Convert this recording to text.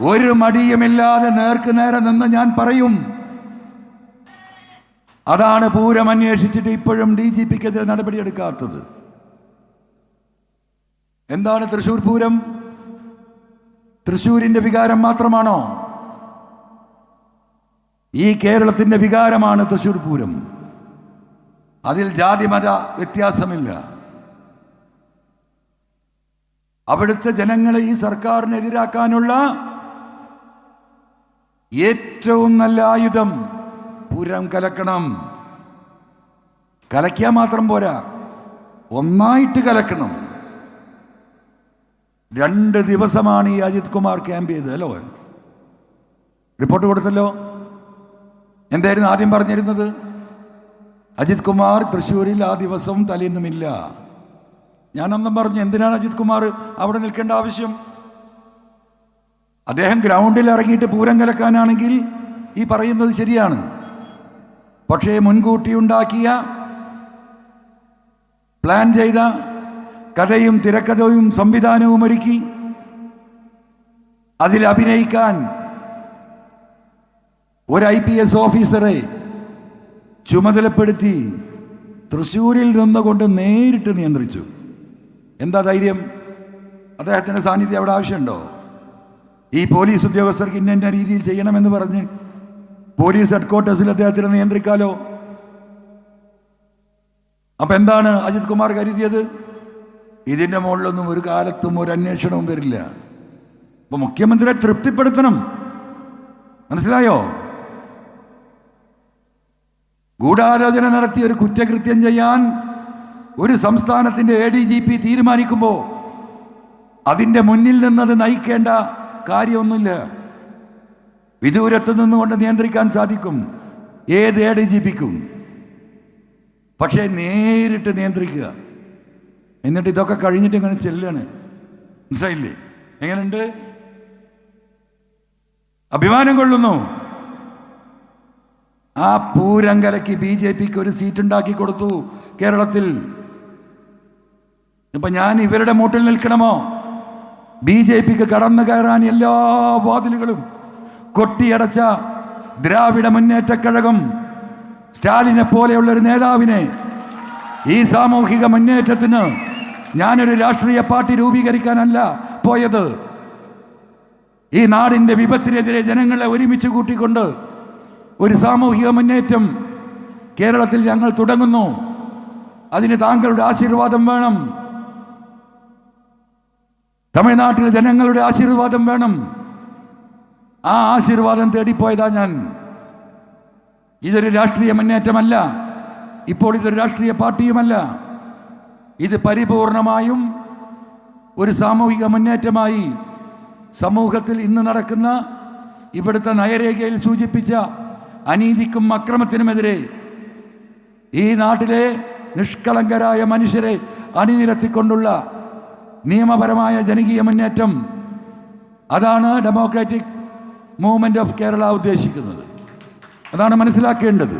ഒരു മടിയുമില്ലാതെ നേർക്ക് നേരെ നിന്ന് ഞാൻ പറയും. അതാണ് പൂരം അന്വേഷിച്ചിട്ട് ഇപ്പോഴും DGPക്കെതിരെ നടപടിയെടുക്കാത്തത്. എന്താണ് തൃശ്ശൂർ പൂരം? തൃശ്ശൂരിന്റെ വികാരം മാത്രമാണോ? ഈ കേരളത്തിന്റെ വികാരമാണ് തൃശ്ശൂർ പൂരം. അതിൽ ജാതിമത വ്യത്യാസമില്ല. അവിടുത്തെ ജനങ്ങളെ ഈ സർക്കാരിനെതിരാക്കാനുള്ള ഏറ്റവും നല്ല ആയുധം പൂരം കലക്കണം. കലക്കിയാൽ മാത്രം പോരാ, ഒന്നായിട്ട് കലക്കണം. 2 ദിവസമാണ് ഈ അജിത് കുമാർ ക്യാമ്പ് ചെയ്തത് അല്ലോ. റിപ്പോർട്ട് കൊടുത്തല്ലോ. എന്തായിരുന്നു ആദ്യം പറഞ്ഞിരുന്നത്? അജിത് കുമാർ തൃശ്ശൂരിൽ ആ ദിവസം തലേന്നുമില്ല. ഞാനന്നും പറഞ്ഞു, എന്തിനാണ് അജിത് കുമാർ അവിടെ നിൽക്കേണ്ട ആവശ്യം? അദ്ദേഹം ഗ്രൗണ്ടിൽ ഇറങ്ങിയിട്ട് പൂരം കലക്കാനാണെങ്കിൽ ഈ പറയുന്നത് ശരിയാണ്. പക്ഷേ മുൻകൂട്ടി ഉണ്ടാക്കിയ, പ്ലാൻ ചെയ്ത കഥയും തിരക്കഥയും സംവിധാനവും ഒരുക്കി അതിൽ അഭിനയിക്കാൻ ഒരു IPS ഓഫീസറെ ചുമതലപ്പെടുത്തി തൃശ്ശൂരിൽ നിന്നുകൊണ്ട് നേരിട്ട് നിയന്ത്രിച്ചു. എന്താ ധൈര്യം? അദ്ദേഹത്തിൻ്റെ സാന്നിധ്യം അവിടെ ആവശ്യമുണ്ടോ? ഈ പോലീസ് ഉദ്യോഗസ്ഥർക്ക് ഇന്ന രീതിയിൽ ചെയ്യണമെന്ന് പറഞ്ഞ് പോലീസ് ഹെഡ്ക്വാർട്ടേഴ്സിൽ അദ്ദേഹത്തിനെ നിയന്ത്രിക്കാലോ. അപ്പൊ എന്താണ് അജിത് കുമാർ കരുതിയത്? ഇതിന്റെ മുകളിലൊന്നും ഒരു കാലത്തും ഒരു അന്വേഷണവും വരില്ല. അപ്പൊ മുഖ്യമന്ത്രിയെ തൃപ്തിപ്പെടുത്തണം. മനസ്സിലായോ? ഗൂഢാലോചന നടത്തി ഒരു കുറ്റകൃത്യം ചെയ്യാൻ ഒരു സംസ്ഥാനത്തിന്റെ ADGP തീരുമാനിക്കുമ്പോൾ അതിന്റെ മുന്നിൽ നിന്നത് നയിക്കേണ്ട കാര്യമൊന്നുമില്ല. വിദൂരത്ത് നിന്നുകൊണ്ട് നിയന്ത്രിക്കാൻ സാധിക്കും ഏത് ADGPക്കും. പക്ഷേ നേരിട്ട് നിയന്ത്രിക്കുക. എന്നിട്ട് ഇതൊക്കെ കഴിഞ്ഞിട്ട് ഇങ്ങനെ ചെല്ലാണ്. മനസ്സിലായില്ലേ? എങ്ങനെയുണ്ട്? അഭിമാനം കൊള്ളുന്നു. ആ പൂരം കലക്കി BJPക്ക് ഒരു സീറ്റ് ഉണ്ടാക്കി കൊടുത്തു കേരളത്തിൽ. ഇപ്പൊ ഞാൻ ഇവരുടെ മൂട്ടിൽ നിൽക്കണമോ? BJPക്ക് കടന്നു കയറാൻ എല്ലാ വാതിലുകളും കൊട്ടിയടച്ച ദ്രാവിഡ മുന്നേറ്റ കഴകം സ്റ്റാലിനെ പോലെയുള്ള ഒരു നേതാവിനെ ഈ സാമൂഹിക മുന്നേറ്റത്തിന് ഞാനൊരു രാഷ്ട്രീയ പാർട്ടി രൂപീകരിക്കാനല്ല പോയത്. ഈ നാടിന്റെ വിപത്തിനെതിരെ ജനങ്ങളെ ഒരുമിച്ച് കൂട്ടിക്കൊണ്ട് ഒരു സാമൂഹിക മുന്നേറ്റം കേരളത്തിൽ ഞങ്ങൾ തുടങ്ങുന്നു. അതിന് താങ്കളുടെ ആശീർവാദം വേണം. തമിഴ്നാട്ടിലെ ജനങ്ങളുടെ ആശീർവാദം വേണം. ആ ആശീർവാദം തേടിപ്പോയതാ ഞാൻ. ഇതൊരു രാഷ്ട്രീയ മുന്നേറ്റമല്ല, ഇപ്പോൾ ഇതൊരു രാഷ്ട്രീയ പാർട്ടിയുമല്ല. ഇത് പരിപൂർണമായും ഒരു സാമൂഹിക മുന്നേറ്റമായി സമൂഹത്തിൽ ഇന്ന് നടക്കുന്ന ഇവിടുത്തെ നയരേഖയിൽ സൂചിപ്പിച്ച അനീതിക്കും അക്രമത്തിനുമെതിരെ ഈ നാട്ടിലെ നിഷ്കളങ്കരായ മനുഷ്യരെ അണിനിരത്തിക്കൊണ്ടുള്ള നിയമപരമായ ജനകീയ മുന്നേറ്റം. അതാണ് ഡെമോക്രാറ്റിക് മൂവ്മെന്റ് ഓഫ് കേരള ഉദ്ദേശിക്കുന്നത്. അതാണ് മനസ്സിലാക്കേണ്ടത്.